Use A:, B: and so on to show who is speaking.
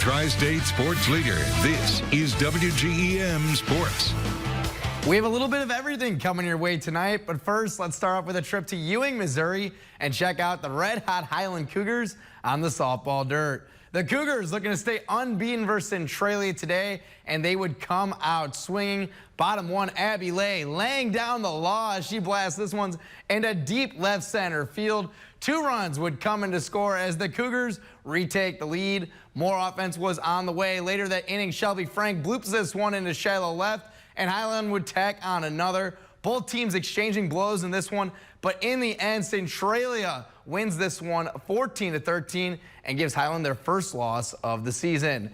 A: Tri-State sports leader. This is WGEM Sports.
B: We have a little bit of everything coming your way tonight, but first, let's start off with a trip to Ewing, Missouri, and check out the red-hot Highland Cougars on the softball dirt. The Cougars looking to stay unbeaten versus Centralia today, and they would come out swinging. Bottom one, Abby Lay laying down the law as she blasts this one into deep left center field. 2 runs would come in to score as the Cougars retake the lead. More offense was on the way. Later that inning, Shelby Frank bloops this one into shallow left, and Highland would tack on another. Both teams exchanging blows in this one, but in the end, Centralia wins this one 14-13 and gives Highland their first loss of the season.